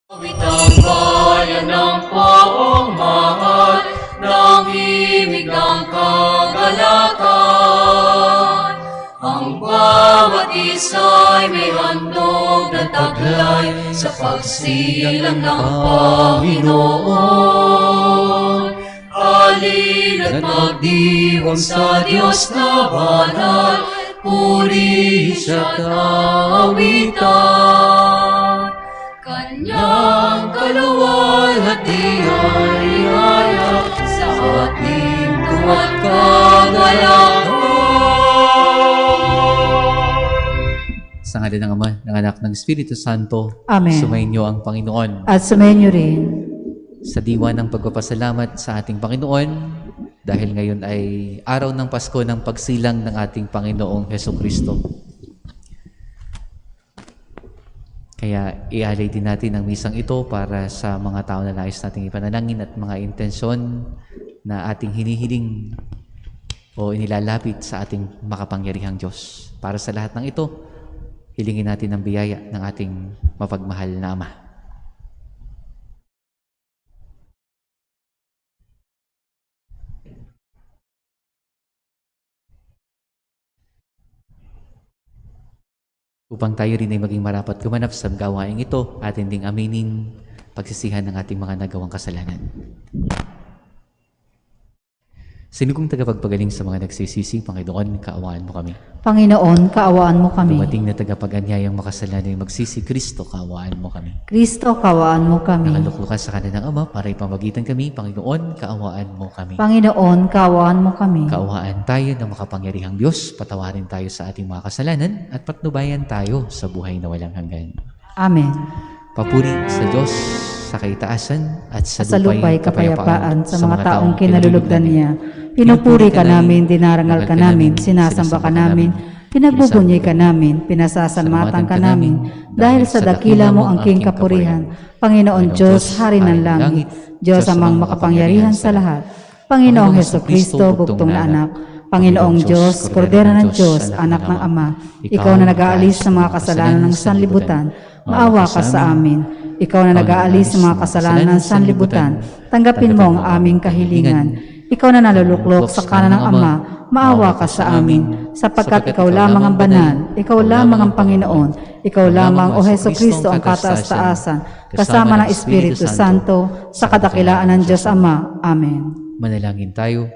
Witang bayan ng poong mahal, ng himig ng kagalakan. Ang bawat isa'y may handog na taglay sa pagsilang ng Panginoon. Alin at magdiwang sa Diyos na banal, puri siya't awitan. Kanyang kaluwalhatian ihayag sa ating tuwa't kagalakan. Sa ngalan ng Ama, ng Anak, ng Espiritu Santo. Amen. Sumainyo ang Panginoon. At sumainyo rin. Sa diwa ng pagpapasalamat sa ating Panginoon, dahil ngayon ay araw ng Pasko ng pagsilang ng ating Panginoong Hesukristo. Kaya ialay din natin ang misang ito para sa mga tao na nais nating ipanalangin at mga intensyon na ating hinihiling o inilalapit sa ating makapangyarihang Diyos. Para sa lahat ng ito, hilingin natin ang biyaya ng ating mapagmahal na Ama. Upang tayo rin ay maging marapat gumanap sa gawaing ito, atin ding aminin pagsisihan ng ating mga nagawang kasalanan. Sino kong tagapagpagaling sa mga nagsisisi, Panginoon, kaawaan mo kami. Panginoon, kaawaan mo kami. Dumating na tagapag-anyayang makasalanay magsisi, Kristo, kaawaan mo kami. Kristo, kaawaan mo kami. Nakaluklukan sa kanan ng Ama para ipamagitan kami, Panginoon, kaawaan mo kami. Panginoon, kaawaan mo kami. Kaawaan tayo ng makapangyarihang Diyos, patawarin tayo sa ating mga kasalanan at patnubayan tayo sa buhay na walang hanggan. Amen. Papuri sa Diyos sa kaitaasan at sa Lupay kapayapaan sa mga taong kinalulugdan niya. Pinupuri ka namin, dinarangal ka namin, sinasamba ka namin, pinagbubunyi ka namin, pinasasalamatan ka namin, dahil sa dakila mo ang king kapurihan. Panginoon Diyos, Hari ng langit, Diyos amang makapangyarihan sa lahat. Panginoong Hesukristo, bugtong na anak. Panginoong Diyos, Kordero ng Diyos, anak ng Ama, Ikaw na nag-aalis sa mga kasalanan ng sanlibutan, maawa ka sa amin. Ikaw na nag-aalis sa mga kasalanan ng sanlibutan, tanggapin mo ang aming kahilingan. Ikaw na naluluklok sa kanan ng Ama, maawa ka sa amin, sapagkat Ikaw lamang ang banal, Ikaw lamang ang Panginoon, Ikaw lamang, O Hesukristo, ang kataas-taasan, kasama ng Espiritu Santo, sa kadakilaan ng Diyos Ama. Amen. Manalangin tayo.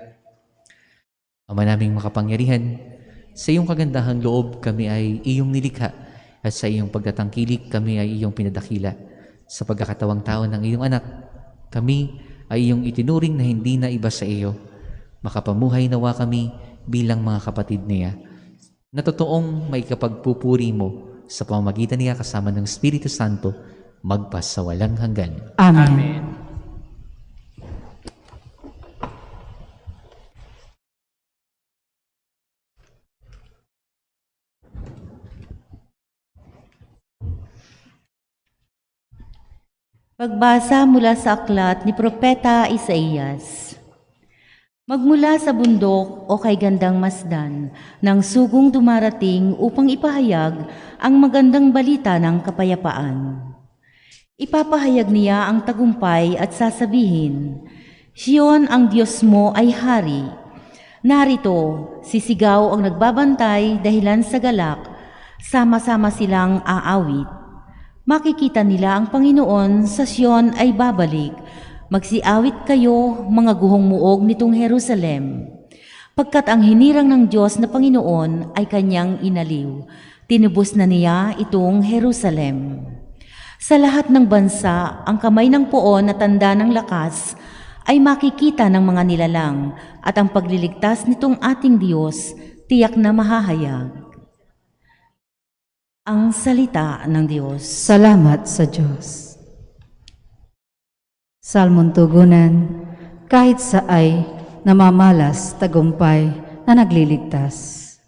Ama naming makapangyarihan, sa iyong kagandahang loob kami ay iyong nilikha at sa iyong pagtatangkilik kami ay iyong pinadakila. Sa pagkakatawang tao ng iyong anak, kami ay iyong itinuring na hindi na iba sa iyo. Makapamuhay nawa kami bilang mga kapatid niya, na totoong may kapagpupuri mo sa pamamagitan niya kasama ng Espiritu Santo, magpas sa walang hanggan. Amen. Pagbasa mula sa aklat ni Propeta Isaías. Magmula sa bundok o kay gandang masdan, ng sugong dumarating upang ipahayag ang magandang balita ng kapayapaan. Ipapahayag niya ang tagumpay at sasabihin, Siyon, ang Diyos mo ay hari. Narito, sisigaw ang nagbabantay dahilan sa galak, sama-sama silang aawit. Makikita nila ang Panginoon sa Siyon ay babalik. Magsiawit kayo, mga guhong muog nitong Jerusalem. Pagkat ang hinirang ng Diyos na Panginoon ay kanyang inaliw. Tinubos na niya itong Jerusalem. Sa lahat ng bansa, ang kamay ng poon na tanda ng lakas ay makikita ng mga nilalang at ang pagliligtas nitong ating Diyos tiyak na mahahayag. Ang salita ng Diyos. Salamat sa Diyos. Salmon tugunan, kahit sa ay namamalas tagumpay na nagliligtas.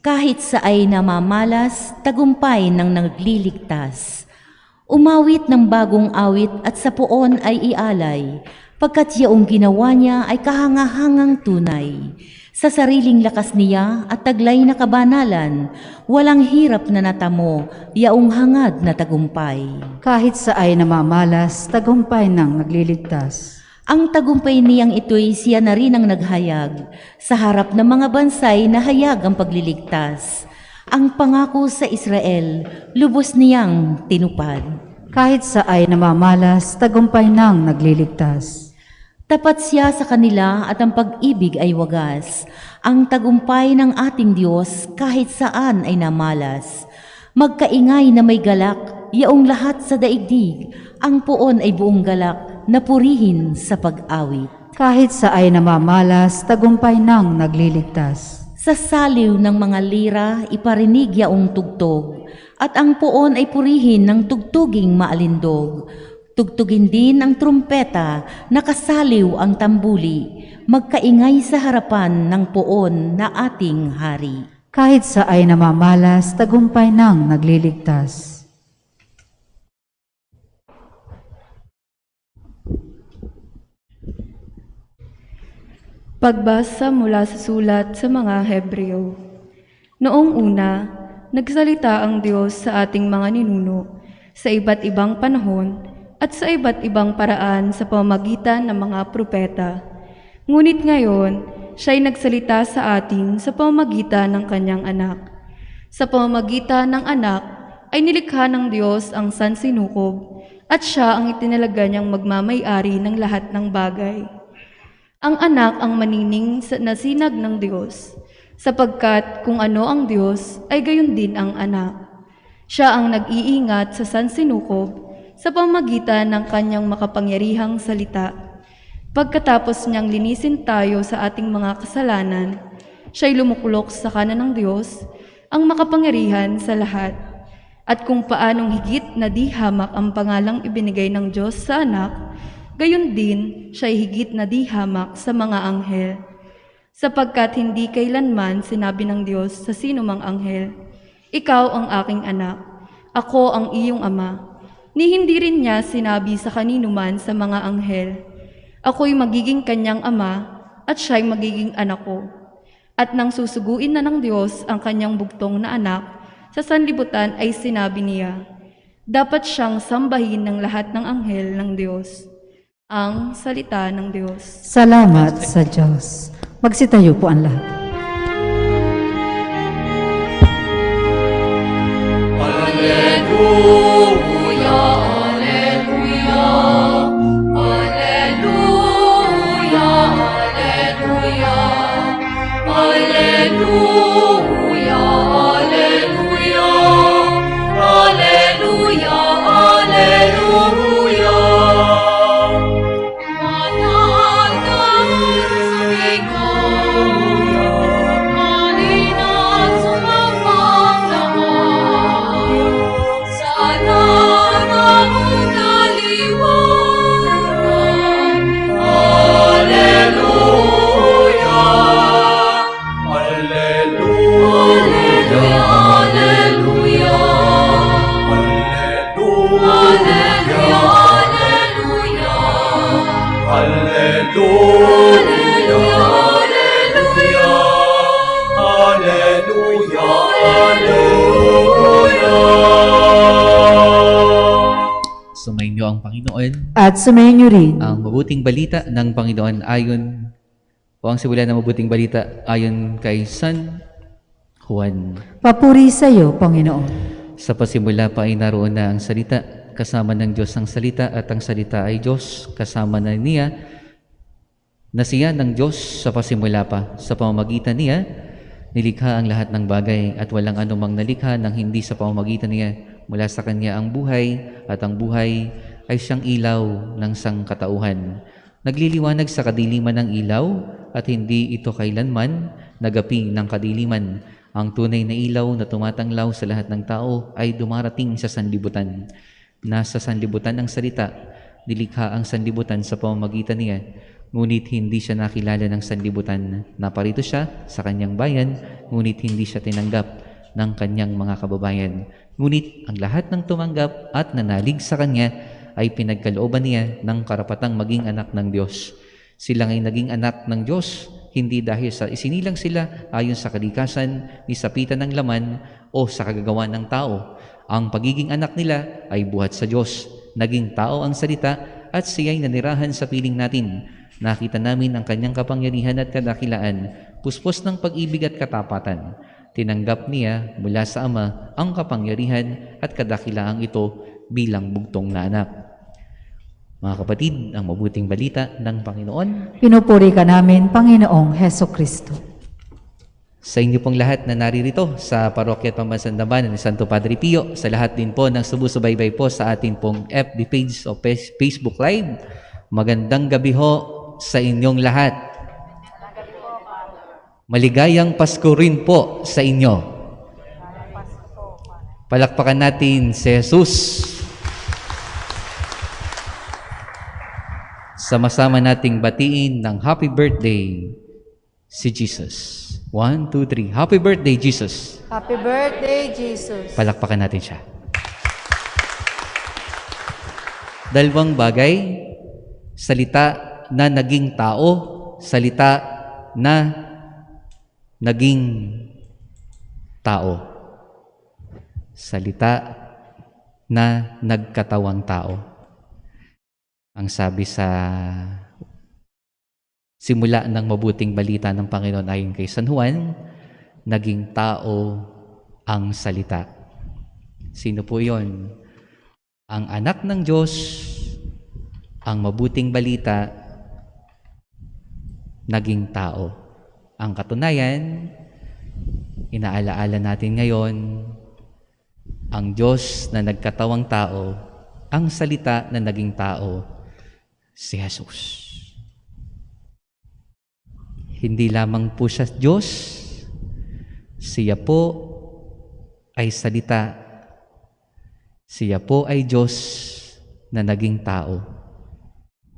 Kahit sa ay namamalas, tagumpay ng nagliligtas. Umawit ng bagong awit at sa poon ay ialay, pagkat yaong ginawa niya ay kahangahangang tunay. Sa sariling lakas niya at taglay na kabanalan, walang hirap na natamo, yaong hangad na tagumpay. Kahit sa ay namamalas, tagumpay ng nagliligtas. Ang tagumpay niyang ito'y siya na rin ang naghayag, sa harap ng mga bansay na hayag ang pagliligtas. Ang pangako sa Israel, lubos niyang tinupad. Kahit sa ay namamalas, tagumpay ng nagliligtas. Tapat siya sa kanila at ang pag-ibig ay wagas. Ang tagumpay ng ating Diyos kahit saan ay namalas. Magkaingay na may galak, yaong lahat sa daigdig. Ang poon ay buong galak, napurihin sa pag-awit. Kahit sa ay namamalas, tagumpay ng nagliligtas. Sa saliw ng mga lira, iparinig yaong tugtog. At ang poon ay purihin ng tugtuging maalindog. Tugtugin din ang trumpeta, nakasaliw ang tambuli, magkaingay sa harapan ng poon na ating hari. Kahit sa ay namamalas, tagumpay ng nagliligtas. Pagbasa mula sa sulat sa mga Hebreo. Noong una, nagsalita ang Diyos sa ating mga ninuno sa iba't ibang panahon at sa iba't ibang paraan sa pamamagitan ng mga propeta. Ngunit ngayon, siya'y nagsalita sa atin sa pamamagitan ng kanyang anak. Sa pamamagitan ng anak ay nilikha ng Diyos ang sansinukob at siya ang itinalaga niyang magmamay-ari ng lahat ng bagay. Ang anak ang manining na sinag ng Diyos, sapagkat kung ano ang Diyos ay gayon din ang anak. Siya ang nag-iingat sa sansinukob sa pamamagitan ng kanyang makapangyarihang salita. Pagkatapos niyang linisin tayo sa ating mga kasalanan, siya'y lumuklok sa kanan ng Diyos, ang makapangyarihan sa lahat. At kung paanong higit na di hamak ang pangalang ibinigay ng Diyos sa anak, gayon din siya'y higit na di hamak sa mga anghel. Sapagkat hindi kailanman sinabi ng Diyos sa sinumang anghel, "Ikaw ang aking anak, ako ang iyong ama." Ni hindi rin niya sinabi sa kaninuman sa mga anghel, "Ako'y magiging kanyang ama at siya'y magiging anak ko." At nang susuguin na ng Diyos ang kanyang bugtong na anak, sa sanlibutan ay sinabi niya, dapat siyang sambahin ng lahat ng anghel ng Diyos. Ang salita ng Diyos. Salamat sa Diyos. Magsitayo po ang lahat. Alleluia, alleluia, alleluia, alleluia, alleluia, alleluia, alleluia, alleluia. Manatang sa ikaw, maninang sumapang lahat. Sana ng kaliwanag. Alleluia. Alleluia. Alleluia. Sumainyo ang Panginoon. At sumayin niyo rin. Ang mabuting balita ng Panginoon ayon o ang simula ng mabuting balita ayon kay San Juan. Papuri sa iyo, Panginoon. Sa pasimula pa ay naroon na ang salita, kasama ng Diyos ang salita at ang salita ay Diyos, kasama na niya na siya ng Diyos sa pasimula pa. Sa pamamagitan niya, nilikha ang lahat ng bagay at walang anumang nalikha nang hindi sa pamamagitan niya. Mula sa Kanya ang buhay at ang buhay ay siyang ilaw ng sangkatauhan. Nagliliwanag sa kadiliman ng ilaw at hindi ito kailanman nagapi ng kadiliman. Ang tunay na ilaw na tumatanglaw sa lahat ng tao ay dumarating sa sanlibutan. Nasa sanlibutan ang salita, nilikha ang sanlibutan sa pamamagitan niya, ngunit hindi siya nakilala ng sanlibutan. Naparito siya sa kanyang bayan, ngunit hindi siya tinanggap ng kanyang mga kababayan. Ngunit ang lahat ng tumanggap at nanalig sa kanya ay pinagkalooban niya ng karapatang maging anak ng Diyos. Sila ay naging anak ng Diyos hindi dahil sa isinilang sila ayon sa kalikasan, ni sapitan ng laman o sa kagagawa ng tao. Ang pagiging anak nila ay buhat sa Diyos. Naging tao ang salita at siya'y nanirahan sa piling natin. Nakita namin ang kanyang kapangyarihan at kadakilaan, puspos ng pag-ibig at katapatan. Tinanggap niya mula sa Ama ang kapangyarihan at kadakilaang ito bilang bugtong na anak. Mga kapatid, ang mabuting balita ng Panginoon. Pinupuri ka namin, Panginoong Heso Kristo. Sa inyo pong lahat na naririto sa Parokya Pambansandabanan ni Santo Padre Pio, sa lahat din po ng sumusubaybay po sa ating pong FB page o Facebook Live, magandang gabi ho sa inyong lahat. Maligayang Pasko rin po sa inyo. Palakpakan natin si Jesus. Sama-sama nating batiin ng happy birthday si Jesus. 1, 2, 3. Happy birthday, Jesus. Happy birthday, Jesus. Palakpakan natin siya. Dalawang bagay, salita na naging tao, salita na naging tao. Salita na nagkatawang tao. Ang sabi sa simula ng mabuting balita ng Panginoon ayon kay San Juan, naging tao ang salita. Sino po yon? Ang anak ng Diyos, ang mabuting balita, naging tao. Ang katunayan, inaalaala natin ngayon, ang Diyos na nagkatawang tao, ang salita na naging tao, si Jesus. Hindi lamang po siya Diyos, siya po ay salita. Siya po ay Diyos na naging tao,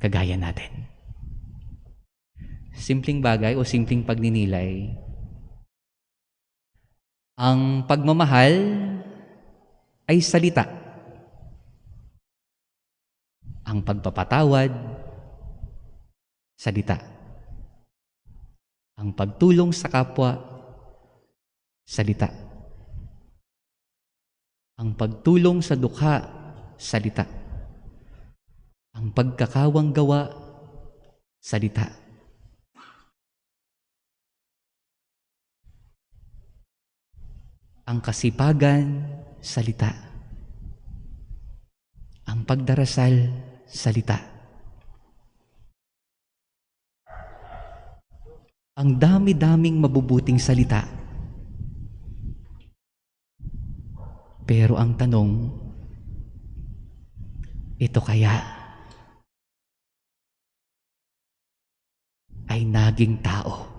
kagaya natin. Simpleng bagay o simpleng pagninilay. Ang pagmamahal ay salita. Ang pagpapatawad, salita. Ang pagtulong sa kapwa, salita. Ang pagtulong sa dukha, salita. Ang pagkakawang gawa, salita. Ang kasipagan, salita. Ang pagdarasal, salita. Ang dami-daming mabubuting salita. Pero ang tanong, ito kaya ay naging tao?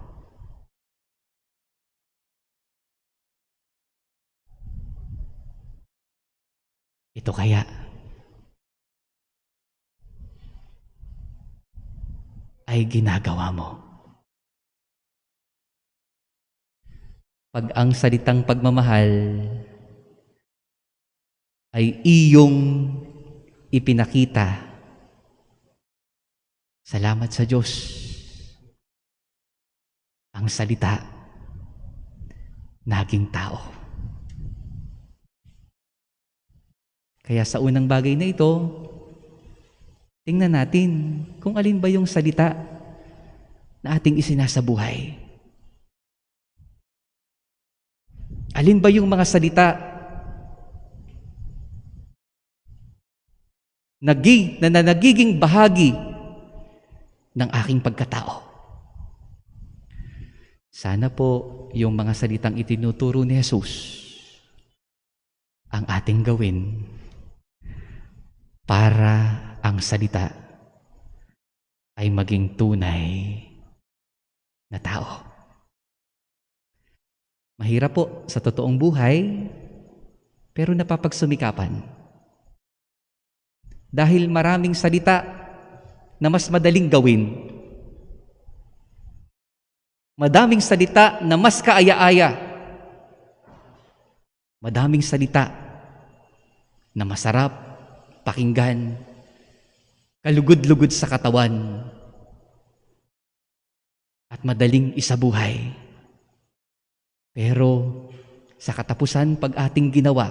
Ito kaya ay ginagawa mo? Pag ang salitang pagmamahal ay iyong ipinakita, salamat sa Diyos. Ang salita, naging tao. Kaya sa unang bagay na ito, tingnan natin kung alin ba yung salita na ating isinasabuhay. Alin ba yung mga salita na nagiging bahagi ng aking pagkatao? Sana po yung mga salitang itinuturo ni Jesus ang ating gawin para ang salita ay maging tunay na tao. Mahirap po sa totoong buhay, pero napapagsumikapan. Dahil maraming salita na mas madaling gawin. Madaming salita na mas kaaya-aya. Madaming salita na masarap pakinggan, kalugod-lugod sa katawan, at madaling isabuhay. Pero sa katapusan, pag ating ginawa,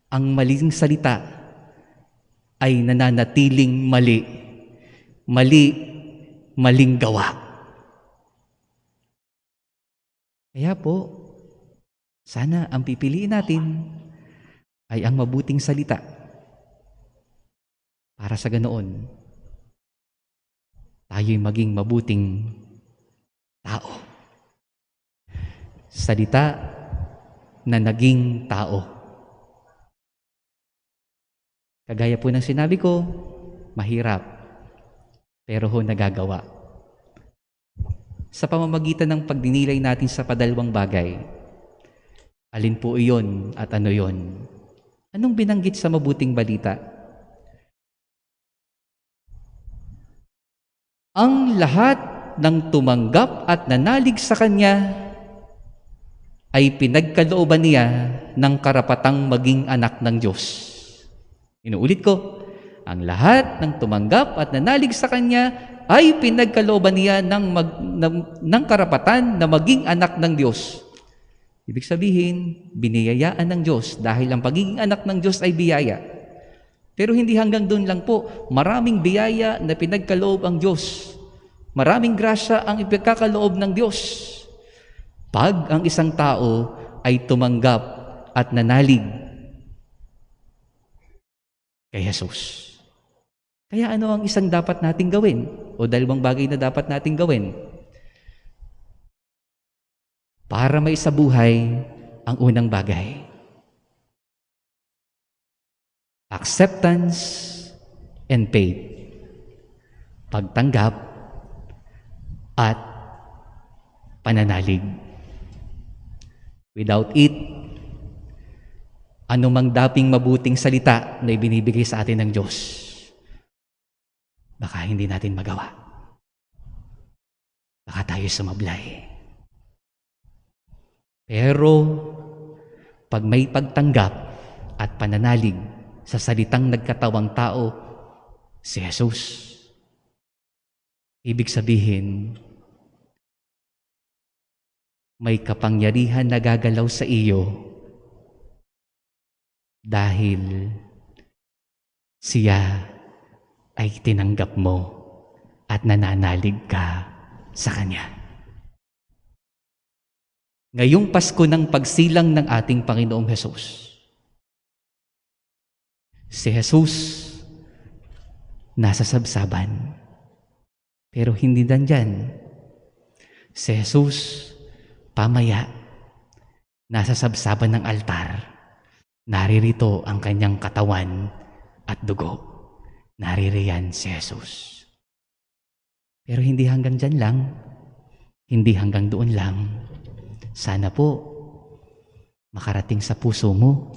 ang maling salita ay nananatiling mali. Maling gawa. Kaya po, sana ang pipiliin natin ay ang mabuting salita. Para sa ganoon, tayo'y maging mabuting tao. Salita na naging tao. Kagaya po ng sinabi ko, mahirap, pero nagagawa. Sa pamamagitan ng pagdinilay natin sa padalawang bagay, alin po iyon at ano iyon? Anong binanggit sa mabuting balita? Ang lahat ng tumanggap at nanalig sa Kanya ay pinagkalooban niya ng karapatang maging anak ng Diyos. Inuulit ko, ang lahat ng tumanggap at nanalig sa Kanya ay pinagkalooban niya ng karapatan na maging anak ng Diyos. Ibig sabihin, biniyayaan ng Diyos dahil ang pagiging anak ng Diyos ay biyaya. Pero hindi hanggang doon lang po. Maraming biyaya na pinagkaloob ang Diyos. Maraming grasya ang ipagkakaloob ng Diyos. Pag ang isang tao ay tumanggap at nanalig kay Jesus. Kaya ano ang isang dapat nating gawin? O dalawang bagay na dapat nating gawin? Para maisabuhay ang unang bagay. Acceptance and faith. Pagtanggap at pananalig. Without it, anumang daping mabuting salita na ibinibigay sa atin ng Diyos, baka hindi natin magawa. Baka tayo sumablay. Pero, pag may pagtanggap at pananalig sa salitang nagkatawang tao, si Jesus, ibig sabihin, may kapangyarihan na gagalaw sa iyo dahil siya ay tinanggap mo at nananalig ka sa Kanya. Ngayong Pasko ng pagsilang ng ating Panginoong Hesus, si Jesus nasa sabsaban, pero hindi nandyan. Si Jesus pamaya nasa sabsaban ng altar, naririto ang Kanyang katawan at dugo. Naririyan si Jesus. Pero hindi hanggang dyan lang, hindi hanggang doon lang. Sana po makarating sa puso mo,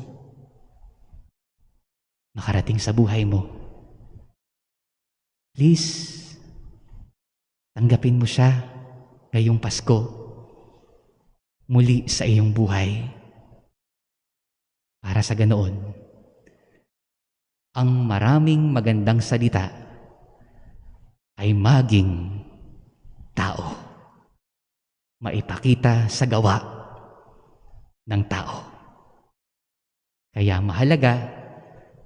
makarating sa buhay mo. Please, tanggapin mo siya ngayong Pasko muli sa iyong buhay. Para sa ganoon, ang maraming magandang salita ay maging tao. Maipakita sa gawa ng tao. Kaya mahalaga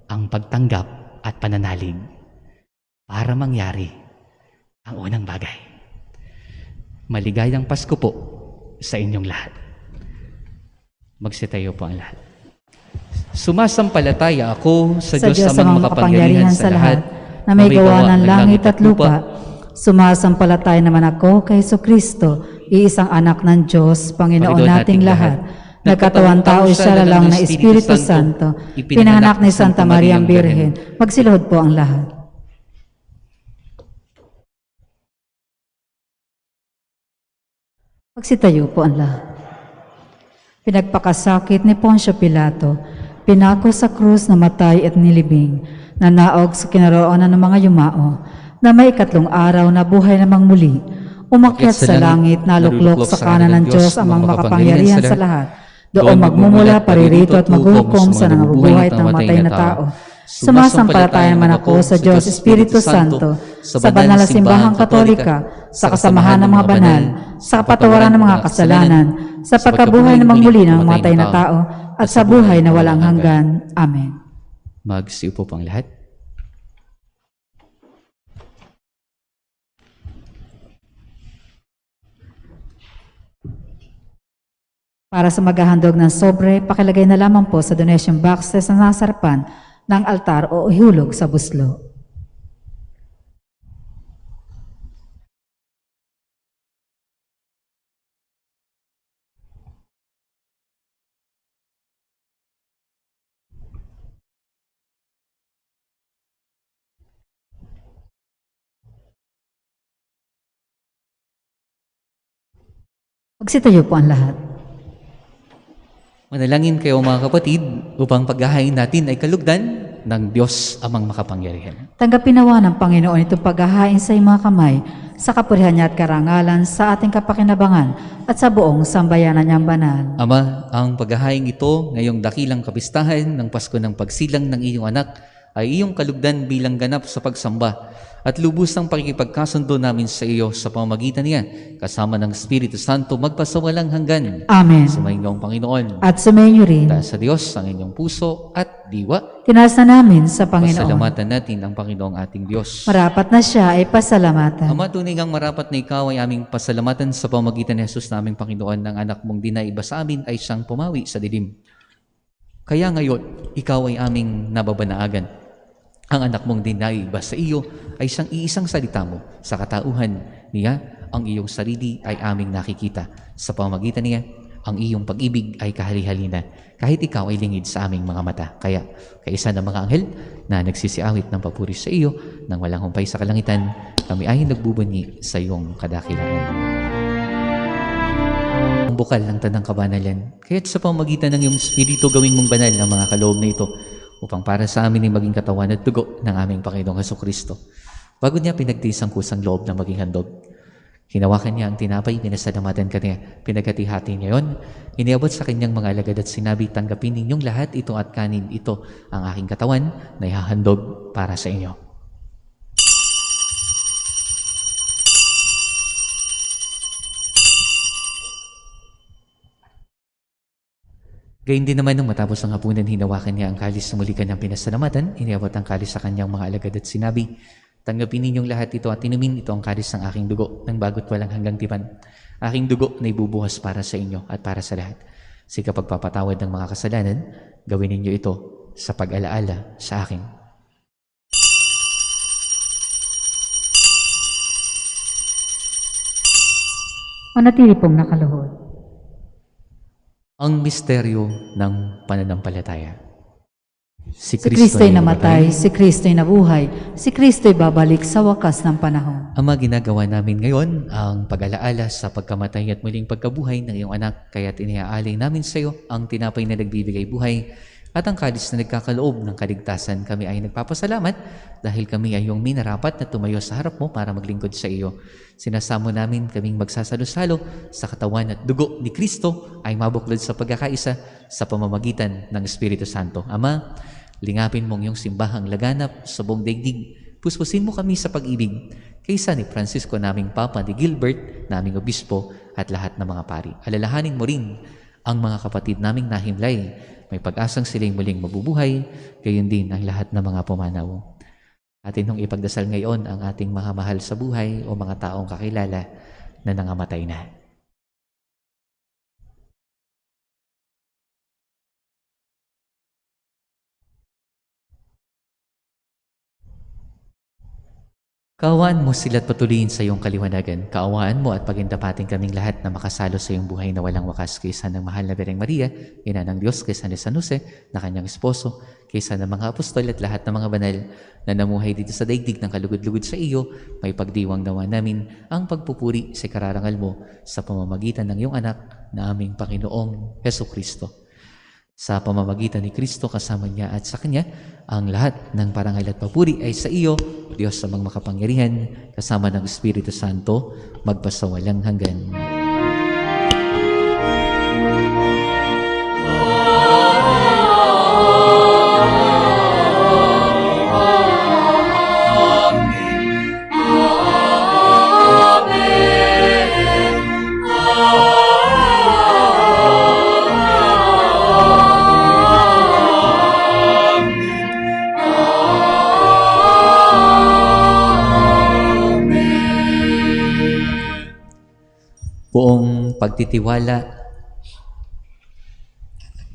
ang pagtanggap at pananalig para mangyari ang unang bagay. Maligayang Pasko po sa inyong lahat. Magsitayo po ang lahat. Sumasampalataya ako sa Diyos amang makapangyarihan sa lahat, na may gawa ng langit at lupa. Sumasampalataya naman ako kay Jesucristo, iisang anak ng Diyos, Panginoon nating lahat. Nagkatawan tao siya lalang na Espiritu Santo, pinanganak ni Santa Maria ang Birhen. Magsilhod po ang lahat. Magsitayo po ang lahat. Pinagpakasakit ni Poncio Pilato, pinako sa krus, namatay at nilibing, nanaog sa kinaroonan ng mga yumao, na may 3 araw na buhay namang muli, umakyat sa langit, naluklok sa kanan ng Diyos amang makapangyarihan sa lahat. Doon magmumula paririto at maghuhukom sa nangabubuhay at namatay na tao. Sumasampalataya naman ako sa Diyos Espiritu Santo, sa banal na simbahang katolika, sa kasamahan ng mga banal, sa kapatawaran ng mga kasalanan, sa pagkabuhay na magmuli ng matay na tao, at sa buhay na walang hanggan. Amen. Magsiupo pang lahat. Para sa maghahandog ng sobre, pakilagay na lamang po sa donation boxes na nasa harapan ng altar o ihulog sa buslo. Magsitayo po ang lahat. Manalangin kayo mga kapatid upang paghahain natin ay kalugdan ng Diyos amang makapangyarihan. Tanggapin nawa ng Panginoon itong paghahain sa iyong mga kamay, sa kapurihan niya at karangalan, sa ating kapakinabangan at sa buong sambayanan niyang banal. Ama, ang paghahain ito ngayong dakilang kapistahan ng Pasko ng pagsilang ng iyong anak ay iyong kalugdan bilang ganap sa pagsamba at lubos ng pakikipagkasundo namin sa iyo sa pamamagitan niya kasama ng Espiritu Santo magpasawalang hanggan. Amen. Sumayin niyo ang Panginoon. At sumayin rin. Taas sa Diyos ang inyong puso at diwa. Tinaas na namin sa Panginoon. Pasalamatan natin ang Panginoong ating Diyos. Marapat na siya ay pasalamatan. Ama, tunay ngang marapat na ikaw ay aming pasalamatan sa pamamagitan ni Jesus naming Panginoon ng anak mong dinaiba sa amin ay siyang pumawi sa dilim. Kaya ngayon, ikaw ay aming nababanaagan. Ang anak mong dinaiba sa iyo ay siyang iisang salita mo. Sa katauhan niya, ang iyong sarili ay aming nakikita. Sa pamamagitan niya, ang iyong pag-ibig ay kahali-halina. Kahit ikaw ay lingid sa aming mga mata. Kaya, kaisa ng mga anghel na nagsisiawit ng papuri sa iyo, nang walang humpay sa kalangitan, kami ay nagbubunyi sa iyong kadakilaan. Ang bukal ng tanang kabanalan, kaya't sa pamamagitan ng iyong Espiritu gawin mong banal ang mga kaloob na ito, upang para sa amin ay maging katawan at dugo ng aming Panginoong Hesukristo. Bago niya pinagtiis ang kusang loob ng maging handog, hinawakan niya ang tinapay, pinasalamatan kanya, pinaghati-hati niya yon, iniabot sa kanyang mga alagad at sinabi, tanggapin ninyong lahat ito at kanin ito ang aking katawan na ihahandog para sa inyo. Gayun din naman nung matapos ang hapunan, hinawakan niya ang kalis na muli kanyang pinasalamatan, iniabot ang kalis sa kanyang mga alagad at sinabi, tanggapin ninyong lahat ito at inumin ito ang kalis ng aking dugo, ng bago't walang hanggang tipan. Aking dugo na ibubuhas para sa inyo at para sa lahat. Sa kapagpapatawad ng mga kasalanan, gawin ninyo ito sa pag-alaala sa akin. Manatili pong nakaluhod. Ang misteryo ng pananampalataya. Si Kristo'y namatay, si Kristo'y nabuhay, si Kristo'y babalik sa wakas ng panahon. Ama, ginagawa namin ngayon ang pag-alaala sa pagkamatay at muling pagkabuhay ng iyong anak, kaya't iniaalay namin sa iyo ang tinapay na nagbibigay buhay at ang kalis na nagkakaloob ng kaligtasan. Kami ay nagpapasalamat dahil kami ay iyong minarapat na tumayo sa harap mo para maglingkod sa iyo. Sinasamo namin kaming magsasalo-salo sa katawan at dugo ni Kristo ay mabuklod sa pagkakaisa sa pamamagitan ng Espiritu Santo. Ama, lingapin mong iyong simbahang laganap sa buong daigdig. Puspusin mo kami sa pag-ibig kaysa ni Francisco naming Papa, ni Gilbert naming Obispo at lahat ng mga pari. Alalahanin mo rin ang mga kapatid naming nahimlay. May pag-asang sila'y muling mabubuhay, gayon din ang lahat ng mga pumanaw. Atin hong ipagdasal ngayon ang ating mga mahal sa buhay o mga taong kakilala na nangamatay na. Kaawaan mo sila't patuloyin sa iyong kaliwanagan. Kaawaan mo at pagindapating kaming lahat na makasalo sa iyong buhay na walang wakas, kaysa ng mahal na Birheng Maria, ina ng Diyos, kaysa ni San Jose, na kanyang esposo, kaysa ng mga apostol at lahat ng mga banal na namuhay dito sa daigdig ng kalugod-lugod sa iyo. May pagdiwang nawa namin ang pagpupuri sa kararangal mo sa pamamagitan ng iyong anak na aming Panginoong Hesukristo. Sa pamamagitan ni Kristo, kasama niya at sa Kanya, ang lahat ng parangal at papuri ay sa iyo, Diyos sa mga makapangyarihan, kasama ng Espiritu Santo, magpasawalang hanggan. buong pagtitiwala,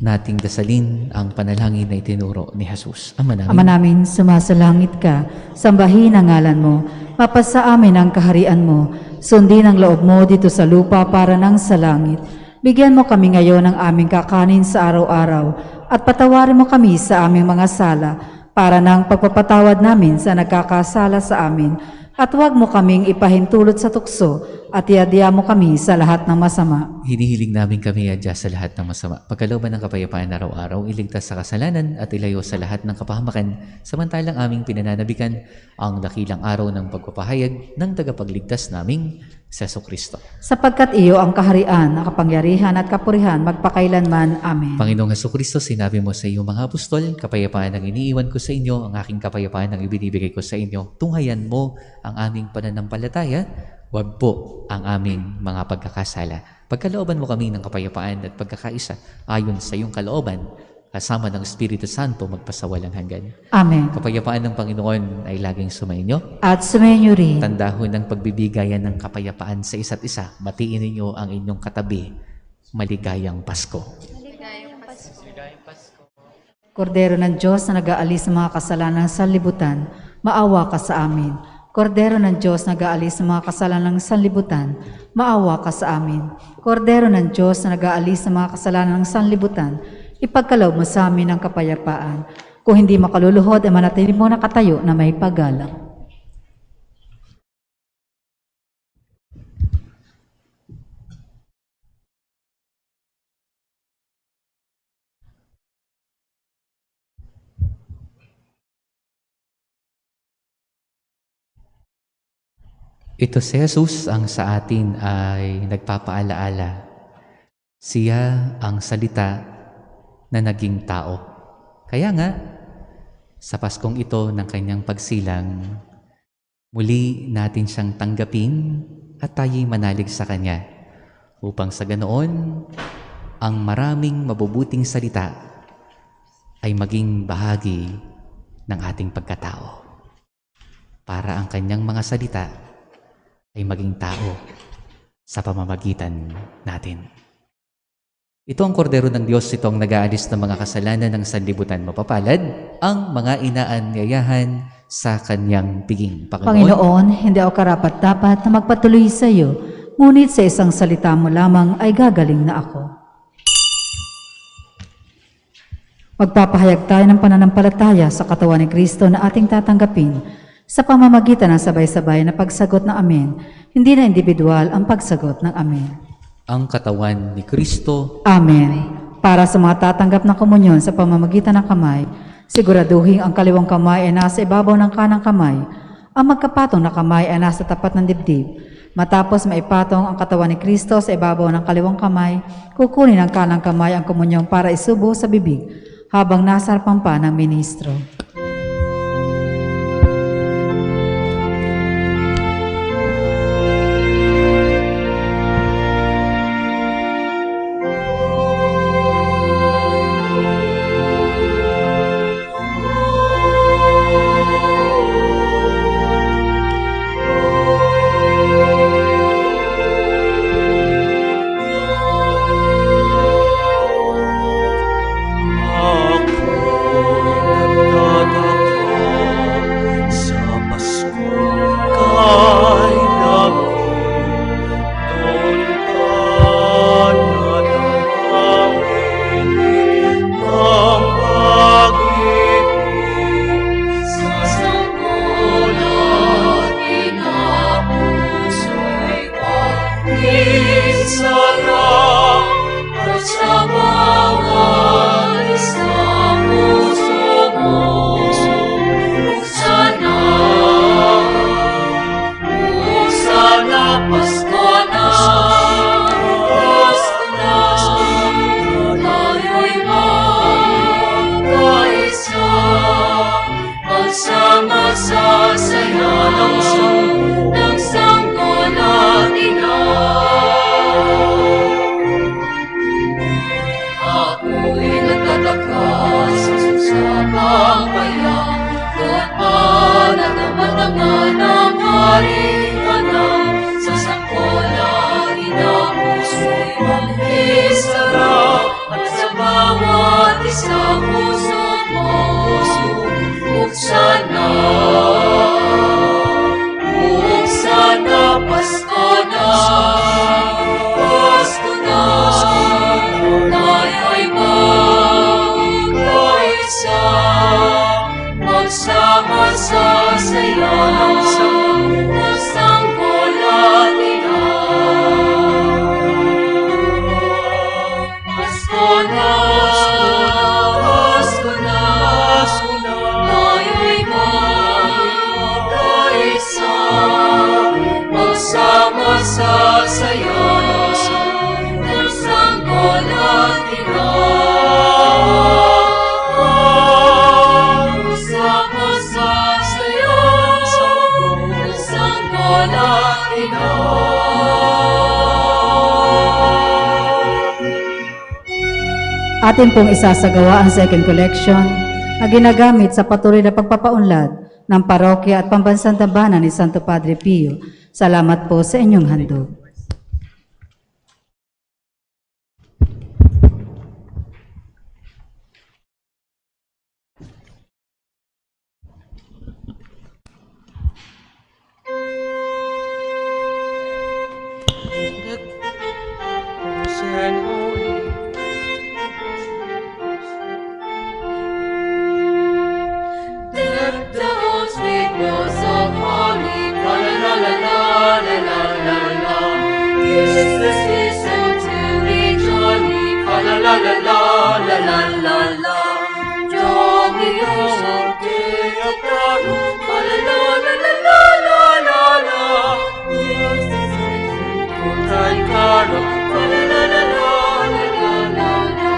nating dasalin ang panalangin na itinuro ni Jesus. Ama namin, Ama namin, sumasalangit ka, sambahin ang ngalan mo, mapasa amin ang kaharian mo, sundin ang loob mo dito sa lupa para nang sa langit. Bigyan mo kami ngayon ng aming kakanin sa araw-araw, at patawarin mo kami sa aming mga sala, para nang pagpapatawad namin sa nagkakasala sa amin, at huwag mo kaming ipahintulot sa tukso, at iadya mo kami sa lahat ng masama. hinihiling namin kami adya sa lahat ng masama. Pagkalooban ng kapayapaan araw-araw, iligtas sa kasalanan at ilayo sa lahat ng kapahamakan, samantalang aming pinananabikan ang dakilang araw ng pagpapahayag ng tagapagligtas naming si Jesucristo. Sapagkat iyo ang kaharian, ang kapangyarihan at kapurihan magpakailanman. Amen. Panginoong Jesucristo, sinabi mo sa iyong mga apostol, kapayapaan ang iniiwan ko sa inyo, ang aking kapayapaan ang ibinibigay ko sa inyo. Tunghayan mo ang aming pananampalataya, wag po ang aming mga pagkakasala. Pagkalooban mo kami ng kapayapaan at pagkakaisa ayon sa iyong kalooban, kasama ng Espiritu Santo magpasawalang hanggan. Amen. Kapayapaan ng Panginoon ay laging sumainyo. At sumainyo rin. Tandahon ng pagbibigayan ng kapayapaan sa isa't isa. Batiin ninyo ang inyong katabi. Maligayang Pasko. Kordero ng Diyos na nag-aalis ng mga kasalanan sa libutan, maawa ka sa amin. Kordero ng Diyos na nag-aalis ng mga kasalanan sa libutan, maawa ka sa amin. Kordero ng Diyos na nag-aalis ng mga kasalanan sa libutan, ipagkaloob mo sa amin ang kapayapaan. Kung hindi makaluluhod, ay manatili mo nakatayo na may paggalang. Ito si Jesus ang sa atin ay nagpapaalaala. Siya ang salita na naging tao. Kaya nga, sa Paskong ito ng kanyang pagsilang, muli natin siyang tanggapin at tayo'y manalig sa Kanya upang sa ganoon, ang maraming mabubuting salita ay maging bahagi ng ating pagkatao. Para ang Kanyang mga salita ay maging tao sa pamamagitan natin. Ito ang kordero ng Diyos, ito ang nag-aalis ng mga kasalanan ng sanlibutan. Mapapalad ang mga inaanyayahan sa Kanyang piging. Panginoon, hindi ako karapat-dapat na magpatuloy sa iyo, ngunit sa isang salita mo lamang ay gagaling na ako. Magpapahayag tayo ng pananampalataya sa katawan ni Kristo na ating tatanggapin sa pamamagitan ng sabay-sabay na pagsagot ng Amen, hindi na individual ang pagsagot ng Amen. Ang katawan ni Kristo. Amen. Para sa mga tatanggap ng komunyon sa pamamagitan ng kamay, siguraduhin ang kaliwang kamay ay nasa ibabaw ng kanang kamay, ang magkapatong na kamay ay nasa tapat ng dibdib. Matapos maipatong ang katawan ni Kristo sa ibabaw ng kaliwang kamay, kukunin ang kanang kamay ang komunyon para isubo sa bibig habang nasa harapan pa ng ministro. Ako Atin pong isasagawa ang second collection na ginagamit sa patuloy na pagpapaunlad ng parokya at pambansang tabanan ni Santo Padre Pio. Salamat po sa inyong handog. Deck the halls with bells of holly, la la la la la la la la. Tis the season to be jolly, la la la la la la la la. Jolly oh, day of sorrow, la la la la la la la la. Tis the season to die carol, la la la la la la la la.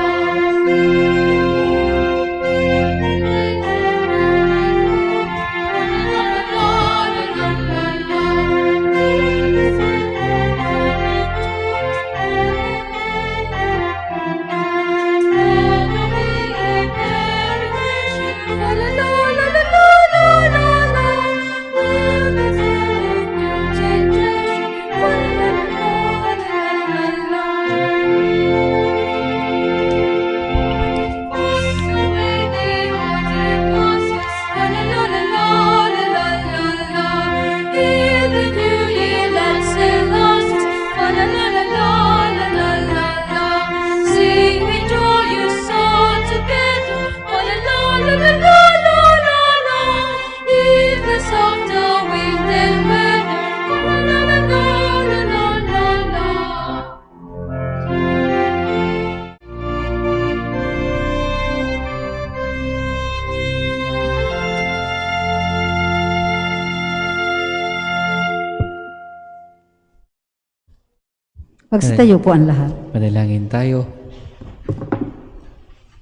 Magsitayo po ang lahat. Manalangin tayo.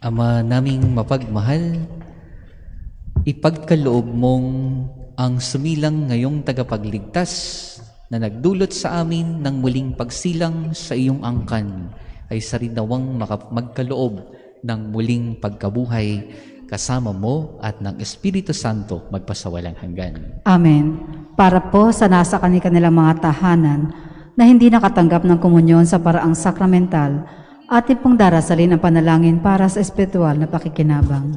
Ama naming mapagmahal, ipagkaloob mong ang sumilang ngayong tagapagligtas na nagdulot sa amin ng muling pagsilang sa iyong angkan ay sarinawang magkaloob ng muling pagkabuhay kasama mo at ng Espiritu Santo magpasawalang hanggan. Amen. Para po sa nasa kanilang mga tahanan na hindi nakatanggap ng komunyon sa paraang sakramental, atin pong darasalin ang panalangin para sa espiritual na pakikinabang.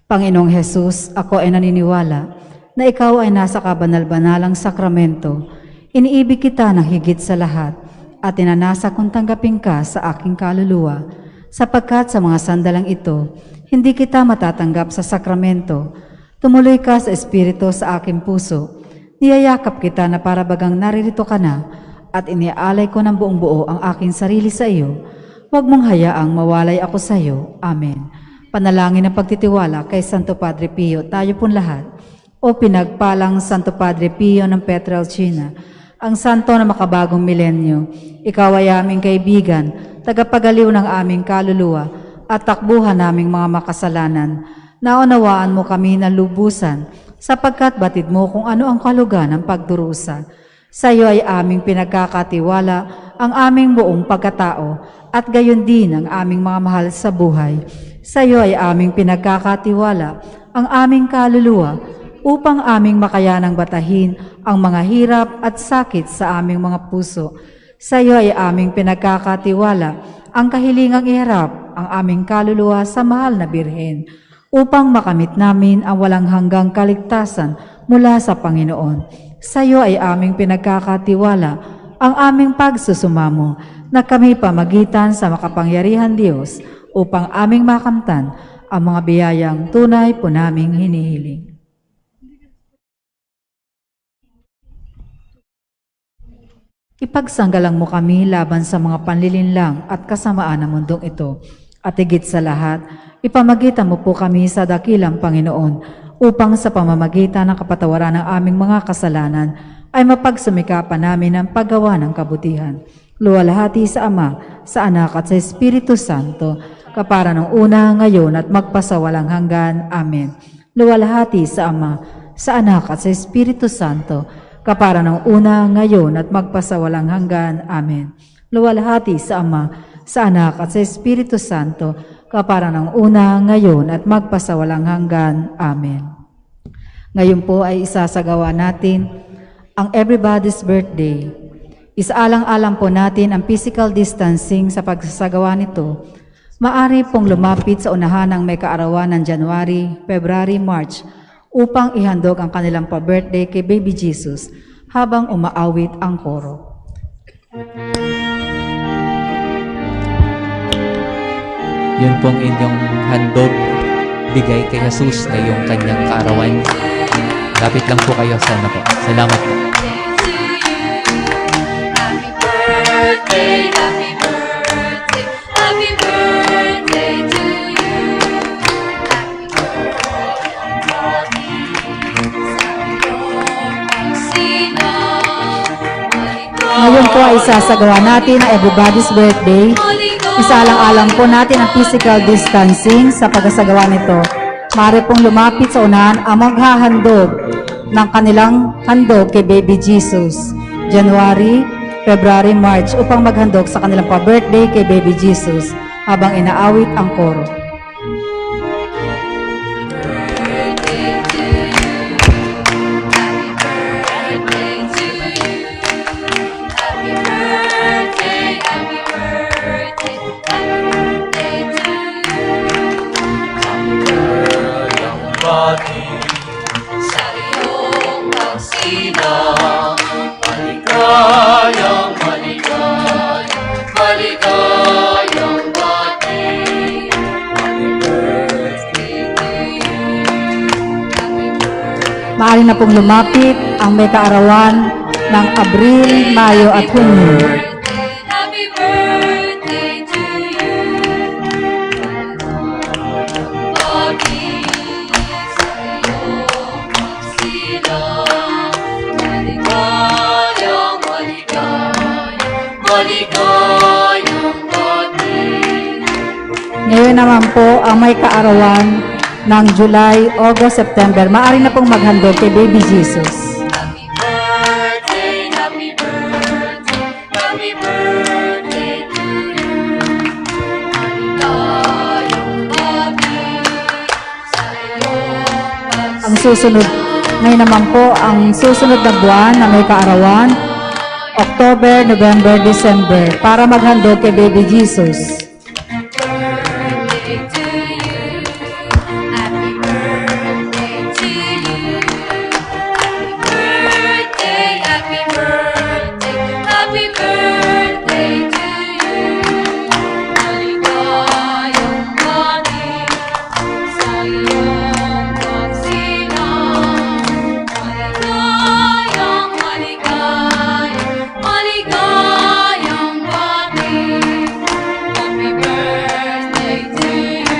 Panginoong Hesus, ako ay naniniwala na ikaw ay nasa kabanal-banalang sakramento. Iniibig kita ng higit sa lahat at inanasa kong tanggapin ka sa aking kaluluwa, sapagkat sa mga sandalang ito, hindi kita matatanggap sa sakramento. Tumuloy ka sa espiritu sa aking puso. Niyayakap kita na para bagang naririto ka na, at iniaalay ko ng buong buo ang aking sarili sa iyo. Huwag mong hayaang mawalay ako sa iyo. Amen. Panalangin ng pagtitiwala kay Santo Padre Pio, tayo pong lahat. O pinagpalang Santo Padre Pio ng Pietrelcina, ang santo na makabagong milenyo, ikaw ay aming kaibigan, tagapagaliw ng aming kaluluwa, at takbuhan naming mga makasalanan. Naunawaan mo kami ng lubusan, sapagkat batid mo kung ano ang kalugan ng pagdurusa. Sa iyo ay aming pinagkakatiwala ang aming buong pagkatao at gayon din ang aming mga mahal sa buhay. Sa iyo ay aming pinagkakatiwala ang aming kaluluwa upang aming makayanang batahin ang mga hirap at sakit sa aming mga puso. Sa iyo ay aming pinagkakatiwala ang kahilingang iharap ang aming kaluluwa sa mahal na Birhen upang makamit namin ang walang hanggang kaligtasan mula sa Panginoon. Sa iyo ay aming pinagkakatiwala ang aming pagsusumamo na kami pamagitan sa makapangyarihan Diyos upang aming makamtan ang mga biyayang tunay po naming hinihiling. Ipagsanggalang mo kami laban sa mga panlilinlang at kasamaan ng mundong ito, at higit sa lahat, ipamagitan mo po kami sa dakilang Panginoon upang sa pamamagitan ng kapatawaran ng aming mga kasalanan ay mapagsumikapan namin ang paggawa ng kabutihan. Luwalhati sa Ama, sa Anak at sa Espiritu Santo, kapara ng una, ngayon at magpasawalang hanggan. Amen. Luwalhati sa Ama, sa Anak at sa Espiritu Santo, kapara ng una, ngayon at magpasawalang hanggan. Amen. Luwalhati sa Ama, sa Anak at sa Espiritu Santo, kapara ng una, ngayon at magpasawalang hanggan. Amen. Ngayon po ay isasagawa natin ang Everybody's Birthday. Isaalang-alang po natin ang physical distancing sa pagsasagawa nito. Maari pong lumapit sa unahan ng may kaarawan ng January, February, March upang ihandog ang kanilang pa-birthday kay Baby Jesus habang umaawit ang koro. Yun pong inyong handog, bigay kay Jesus na yung kanyang kaarawan. Lapit lang po kayo, sana po. Salamat po. Happy birthday, happy birthday, happy birthday to you. Happy birthday, Sina. Ngayon po ay isasagawa natin ang Everybody's Birthday. Isaalang-alang po natin ang physical distancing sa pagsasagawa nito. Maaari pong lumapit sa unahan ang maghahandog ng kanilang handog kay Baby Jesus. January, February, March upang maghandog sa kanilang pa-birthday kay Baby Jesus habang inaawit ang koro. Maaari na pong lumapit ang may kaarawan ng Abril, Mayo at Hunyo. Happy birthday to you. Bobby, sa'yo magsila. Maligayang, maligayang, maligayang ating. Ngayon naman po ang may kaarawan ng July, August, September. Maaari na pong maghandog kay Baby Jesus. Happy birthday, happy birthday, happy birthday to you. Maligayang Bobby, sa'yo Ang susunod, ngayon naman po ang susunod na buwan na may kaarawan, October, November, December, para maghandog kay Baby Jesus. birthday to you. Happy birthday to you. Happy birthday, happy birthday to you. Maligayang Bobby, sa'yo magsilang. Maligayang, maligayang, maligayang Bobby. Happy birthday to you.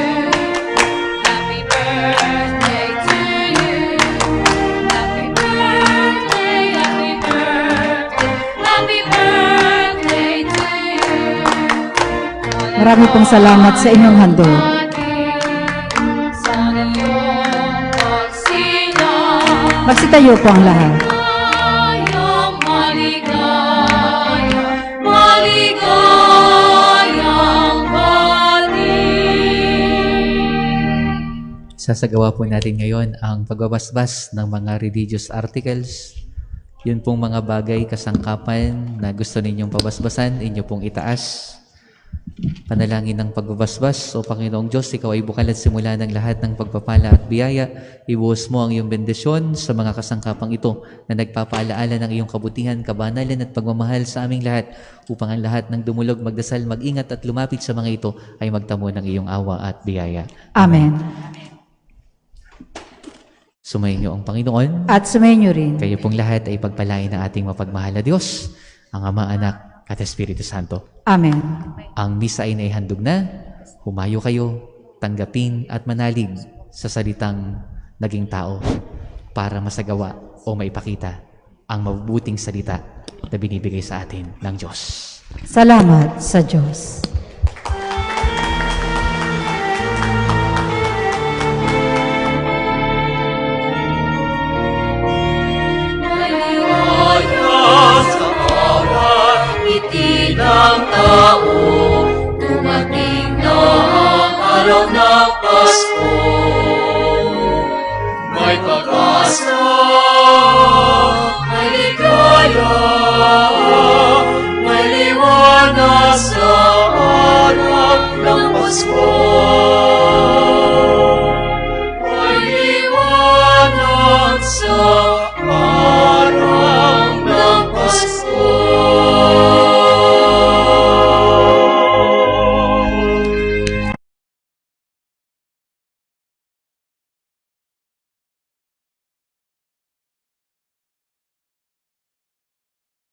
Happy birthday to you. Happy birthday, happy birthday, happy birthday to you. Marami pong salamat sa inyong handog. Sana iyong magsilang. Magsitayo po ang lahat. Maligayang, maligayang, maligayang bati. Sasagawa po natin ngayon ang pagbabasbas ng mga religious articles. Yun pong mga bagay, kasangkapan na gusto ninyong pabasbasan, inyo pong itaas. Panalangin ng pagbabasbas. O Panginoong Diyos, Ikaw ay bukal at simula ng lahat ng pagpapala at biyaya. Ibuhos mo ang iyong bendisyon sa mga kasangkapang ito na nagpapaalaala ng iyong kabutihan, kabanalan at pagmamahal sa aming lahat, upang ang lahat ng dumulog, magdasal, mag-ingat at lumapit sa mga ito ay magtamo ng iyong awa at biyaya. Amen. Sumayin niyo ang Panginoon. At sumayin niyo rin. Kayo pong lahat ay pagpalain ng ating mapagmahal na Diyos, ang Ama, Anak at Espiritu Santo. Amen. Ang misa ay naihandog na. Humayo kayo, tanggapin at manalig sa salitang naging tao para masagawa o maipakita ang mabubuting salita na binibigay sa atin ng Diyos. Salamat sa Diyos. Ng tao, dumating na ang araw ng Pasko. May pag-asa, may ligaya, may liwanag sa